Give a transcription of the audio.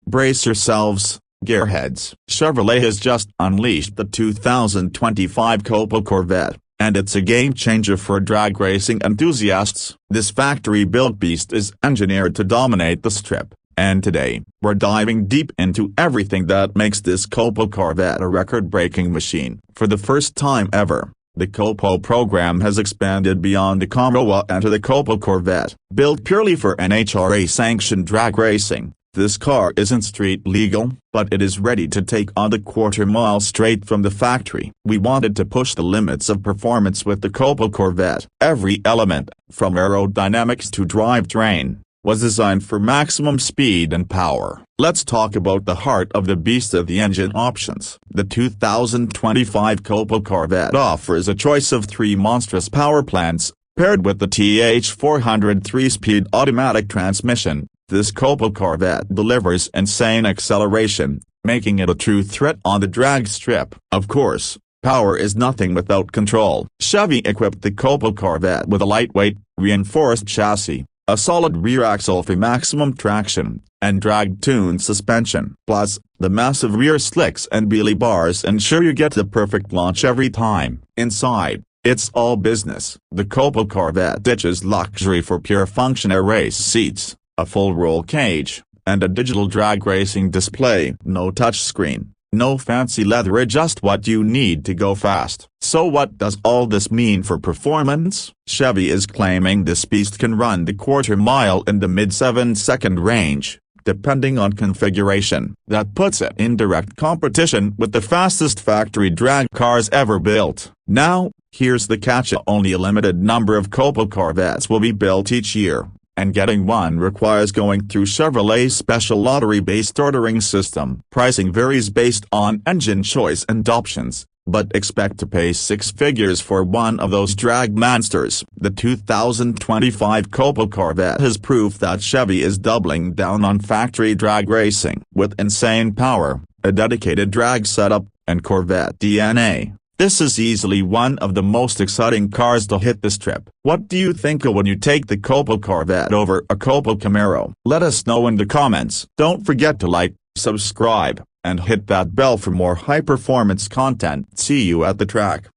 Brace yourselves, gearheads. Chevrolet has just unleashed the 2025 COPO Corvette, and it's a game-changer for drag racing enthusiasts. This factory-built beast is engineered to dominate the strip, and today, we're diving deep into everything that makes this COPO Corvette a record-breaking machine. For the first time ever, the COPO program has expanded beyond the COPO into the COPO Corvette. Built purely for NHRA-sanctioned drag racing, this car isn't street legal, but it is ready to take on the quarter-mile straight from the factory. We wanted to push the limits of performance with the COPO Corvette. Every element, from aerodynamics to drivetrain, was designed for maximum speed and power. Let's talk about the heart of the beast of the engine options. The 2025 COPO Corvette offers a choice of 3 monstrous power plants, paired with the TH400 3-speed automatic transmission. This COPO Corvette delivers insane acceleration, making it a true threat on the drag strip. Of course, power is nothing without control. Chevy equipped the COPO Corvette with a lightweight, reinforced chassis, a solid rear axle for maximum traction, and drag-tuned suspension. Plus, the massive rear slicks and wheelie bars ensure you get the perfect launch every time. Inside, it's all business. The COPO Corvette ditches luxury for pure function race seats, a full roll cage, and a digital drag racing display. No touchscreen, no fancy leather, just what you need to go fast. So what does all this mean for performance? Chevy is claiming this beast can run the quarter-mile in the mid-7-second range, depending on configuration. That puts it in direct competition with the fastest factory drag cars ever built. Now, here's the catch: only a limited number of COPO Corvettes will be built each year, and getting one requires going through Chevrolet's special lottery-based ordering system. Pricing varies based on engine choice and options, but expect to pay 6 figures for one of those drag monsters. The 2025 COPO Corvette has proof that Chevy is doubling down on factory drag racing. With insane power, a dedicated drag setup, and Corvette DNA, this is easily one of the most exciting cars to hit the strip. What do you think when you take the COPO Corvette over a COPO Camaro? Let us know in the comments. Don't forget to like, subscribe, and hit that bell for more high-performance content. See you at the track.